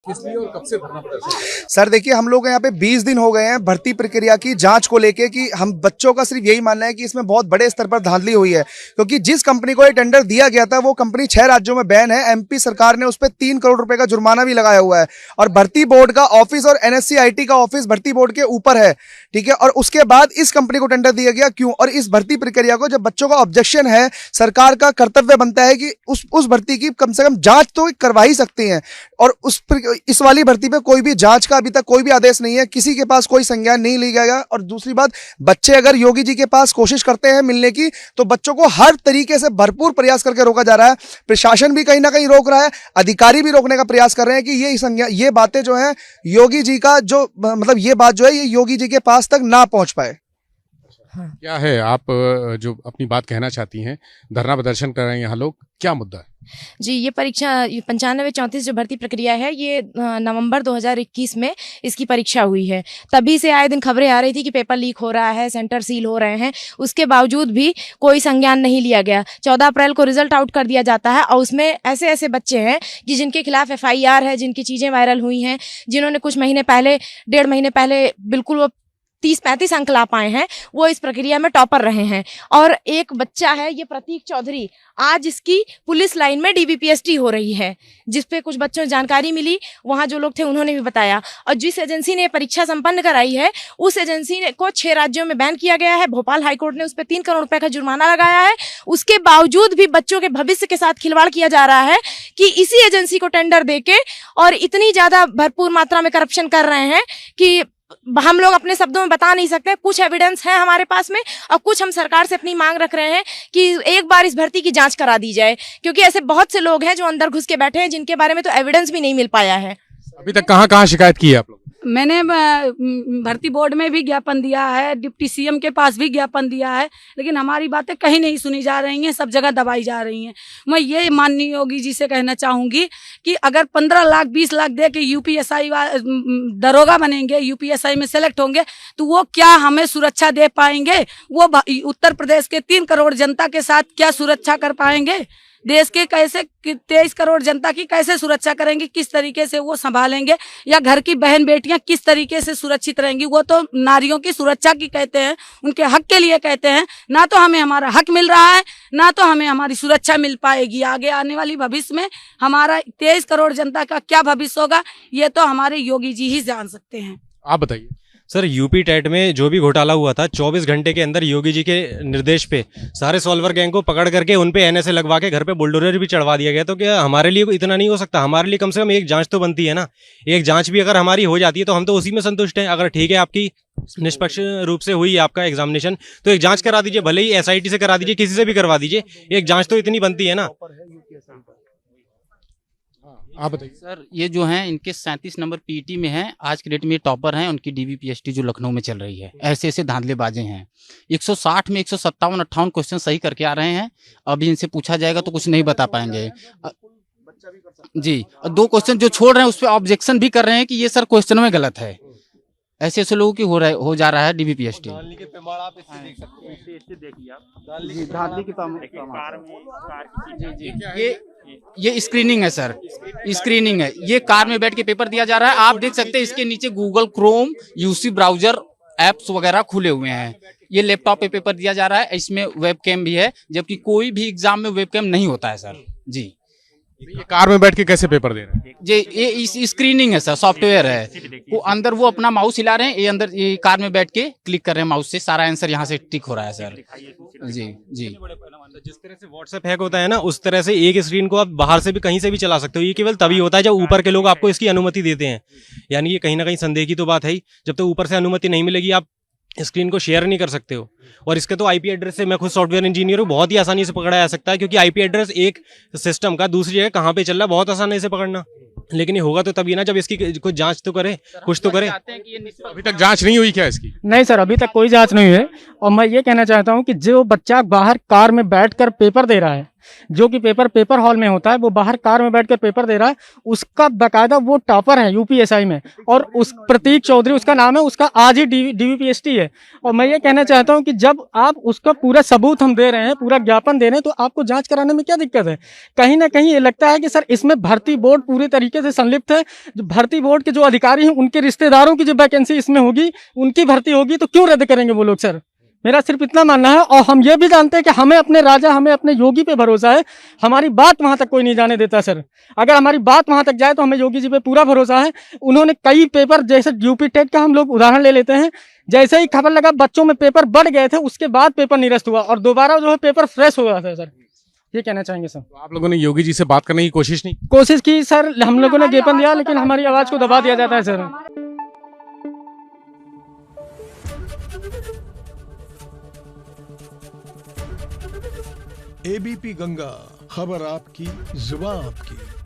किस लिए और कब से धरना प्रदर्शन? सर देखिए, हम लोग यहाँ पे 20 दिन हो गए हैं भर्ती प्रक्रिया की जांच को लेके कि हम बच्चों का सिर्फ यही मानना है कि इसमें बहुत बड़े स्तर पर धांधली हुई है, क्योंकि जिस कंपनी को ये टेंडर दिया गया था वो कंपनी 6 राज्यों में बैन है। एमपी सरकार ने उस पर 3 करोड़ रुपए का जुर्माना भी लगाया हुआ है और भर्ती बोर्ड का ऑफिस और NSC-IT का ऑफिस भर्ती बोर्ड के ऊपर है, ठीक है। और उसके बाद इस कंपनी को टेंडर दिया गया क्यों? और इस भर्ती प्रक्रिया को जब बच्चों का ऑब्जेक्शन है, सरकार का कर्तव्य बनता है कि उस भर्ती की कम से कम जांच तो करवा ही सकती हैं। और इस वाली भर्ती पे कोई भी जांच का अभी तक कोई भी आदेश नहीं है, किसी के पास कोई संज्ञान नहीं लिया गया। और दूसरी बात, बच्चे अगर योगी जी के पास कोशिश करते हैं मिलने की, तो बच्चों को हर तरीके से भरपूर प्रयास करके रोका जा रहा है। प्रशासन भी कहीं ना कहीं रोक रहा है, अधिकारी भी रोकने का प्रयास कर रहे हैं कि ये बातें जो है योगी जी का जो मतलब ये बात जो है ये योगी जी के पास तक ना पहुंच पाए। क्या है आप जो अपनी बात कहना चाहती हैं, धरना प्रदर्शन कर रहे हैं यहाँ लोग, क्या मुद्दा है? जी, ये परीक्षा 95-34 जो भर्ती प्रक्रिया है ये नवंबर 2021 में इसकी परीक्षा हुई है। तभी से आए दिन खबरें आ रही थी कि पेपर लीक हो रहा है, सेंटर सील हो रहे हैं, उसके बावजूद भी कोई संज्ञान नहीं लिया गया। 14 अप्रैल को रिजल्ट आउट कर दिया जाता है और उसमें ऐसे ऐसे बच्चे हैं कि जिनके खिलाफ FIR है, जिनकी चीज़ें वायरल हुई हैं, जिन्होंने कुछ महीने पहले 1.5 महीने पहले बिल्कुल वो 30-35 अंक ला पाए हैं, वो इस प्रक्रिया में टॉपर रहे हैं। और एक बच्चा है ये प्रतीक चौधरी, आज इसकी पुलिस लाइन में DBPST हो रही है, जिस पे कुछ बच्चों को जानकारी मिली, वहाँ जो लोग थे उन्होंने भी बताया। और जिस एजेंसी ने परीक्षा संपन्न कराई है उस एजेंसी को 6 राज्यों में बैन किया गया है। भोपाल हाईकोर्ट ने उस पर 3 करोड़ रुपए का जुर्माना लगाया है। उसके बावजूद भी बच्चों के भविष्य के साथ खिलवाड़ किया जा रहा है कि इसी एजेंसी को टेंडर देके और इतनी ज्यादा भरपूर मात्रा में करप्शन कर रहे हैं कि हम लोग अपने शब्दों में बता नहीं सकते। कुछ एविडेंस है हमारे पास में और कुछ हम सरकार से अपनी मांग रख रहे हैं कि एक बार इस भर्ती की जांच करा दी जाए, क्योंकि ऐसे बहुत से लोग हैं जो अंदर घुस के बैठे हैं जिनके बारे में तो एविडेंस भी नहीं मिल पाया है। अभी तक कहाँ शिकायत की है आप लोग? मैंने भर्ती बोर्ड में भी ज्ञापन दिया है, डिप्टी CM के पास भी ज्ञापन दिया है, लेकिन हमारी बातें कहीं नहीं सुनी जा रही हैं, सब जगह दबाई जा रही हैं। मैं ये माननीय योगी जी से कहना चाहूँगी कि अगर 15 लाख 20 लाख दे के UPSI दरोगा बनेंगे, UPSI में सेलेक्ट होंगे, तो वो क्या हमें सुरक्षा दे पाएंगे? वो उत्तर प्रदेश के 3 करोड़ जनता के साथ क्या सुरक्षा कर पाएंगे? देश के कैसे 23 करोड़ जनता की कैसे सुरक्षा करेंगे? किस तरीके से वो संभालेंगे? या घर की बहन बेटियां किस तरीके से सुरक्षित रहेंगी? वो तो नारियों की सुरक्षा की कहते हैं, उनके हक के लिए कहते हैं। ना तो हमें हमारा हक मिल रहा है, ना तो हमें हमारी सुरक्षा मिल पाएगी। आगे आने वाली भविष्य में हमारा 23 करोड़ जनता का क्या भविष्य होगा, ये तो हमारे योगी जी ही जान सकते हैं। आप बताइए सर। यूपी टेट में जो भी घोटाला हुआ था, 24 घंटे के अंदर योगी जी के निर्देश पे सारे सॉल्वर गैंग को पकड़ करके उन पे NSA लगवा के घर पे बुलडोजर भी चढ़वा दिया गया। तो क्या हमारे लिए इतना नहीं हो सकता? हमारे लिए कम से कम एक जांच तो बनती है ना। एक जांच भी अगर हमारी हो जाती है तो हम तो उसी में संतुष्ट हैं। अगर ठीक है आपकी निष्पक्ष रूप से हुई आपका एग्जामिनेशन, तो एक जांच करा दीजिए, भले ही SIT से करा दीजिए, किसी से भी करवा दीजिए, एक जांच तो इतनी बनती है ना। आप बताइए सर। ये जो हैं इनके 37 नंबर PET में हैं, आज के डेट में टॉपर हैं। उनकी DBPST जो लखनऊ में चल रही है, ऐसे ऐसे धांधलेबाजें हैं। 160 में 157-58 क्वेश्चन सही करके आ रहे हैं। अभी इनसे पूछा जाएगा तो कुछ नहीं बता पाएंगे जी। और 2 क्वेश्चन जो छोड़ रहे हैं उस पर ऑब्जेक्शन भी कर रहे हैं कि ये सर क्वेश्चन में गलत है। ऐसे ऐसे लोगों की हो जा रहा है DBPST। ये स्क्रीनिंग है सर, स्क्रीनिंग है। ये कार में बैठ के पेपर दिया जा रहा है। आप देख सकते हैं इसके नीचे Google Chrome, UC browser apps वगैरह खुले हुए हैं। ये लैपटॉप पे पेपर दिया जा रहा है, इसमें वेबकैम भी है, जबकि कोई भी एग्जाम में वेबकैम नहीं होता है सर जी। ये कार में बैठ के कैसे पेपर दे रहे हैं? ये स्क्रीनिंग है सर, सॉफ्टवेयर है। वो अंदर वो अपना माउस हिला रहे हैं, ये अंदर ये कार में बैठ के क्लिक कर रहे हैं माउस से, सारा आंसर यहाँ से टिक हो रहा है सर जी जी। जिस तरह से WhatsApp हैक होता है ना, उस तरह से एक स्क्रीन को आप बाहर से भी कहीं से भी चला सकते हो। ये केवल तभी होता है जब ऊपर के लोग आपको इसकी अनुमति देते हैं। यानी ये कहीं ना कहीं संदेह की तो बात है ही। जब तक ऊपर से अनुमति नहीं मिलेगी आप स्क्रीन को शेयर नहीं कर सकते हो। और इसके तो IP एड्रेस से, मैं खुद सॉफ्टवेयर इंजीनियर हूँ, बहुत ही आसानी से पकड़ा जा सकता है, क्योंकि IP एड्रेस एक सिस्टम का दूसरी जगह कहाँ पे चल रहा है बहुत आसानी से पकड़ना। लेकिन ये होगा तो तभी ना जब इसकी कुछ जांच तो करे, कुछ तो करे। अभी तक जांच नहीं हुई क्या इसकी? नहीं सर, अभी तक कोई जांच नहीं हुई है और मैं ये कहना चाहता हूँ कि जो बच्चा बाहर कार में बैठकर पेपर दे रहा है, जो कि पेपर हॉल में होता है, वो बाहर कार में बैठकर पेपर दे रहा है, उसका बाकायदा वो टॉपर है यूपीएसआई में, और उस प्रतीक चौधरी उसका नाम है, उसका आज ही डीवीपीएसटी है। और मैं ये कहना चाहता हूँ कि जब आप उसका पूरा सबूत हम दे रहे हैं, पूरा ज्ञापन दे रहे हैं, तो आपको जांच कराने में क्या दिक्कत है? कहीं ना कहीं ये लगता है कि सर इसमें भर्ती बोर्ड पूरी तरीके से संलिप्त है। जो भर्ती बोर्ड के जो अधिकारी हैं, उनके रिश्तेदारों की जो वैकेंसी इसमें होगी, उनकी भर्ती होगी, तो क्यों रद्द करेंगे वो लोग? सर मेरा सिर्फ इतना मानना है। और हम ये भी जानते हैं कि हमें अपने राजा, हमें अपने योगी पे भरोसा है, हमारी बात वहां तक कोई नहीं जाने देता सर। अगर हमारी बात वहां तक जाए तो हमें योगी जी पे पूरा भरोसा है। उन्होंने कई पेपर, जैसे यूपी टेट का हम लोग उदाहरण ले लेते हैं, जैसे ही खबर लगा बच्चों में पेपर बढ़ गए थे, उसके बाद पेपर निरस्त हुआ और दोबारा जो है पेपर फ्रेश हुआ था सर। ये कहना चाहेंगे सर। तो आप लोगों ने योगी जी से बात करने की कोशिश नहीं? कोशिश की सर, हम लोगों ने ज्ञापन दिया, लेकिन हमारी आवाज को दबा दिया जाता है सर। एबीपी गंगा, खबर आपकी, जुबान आपकी।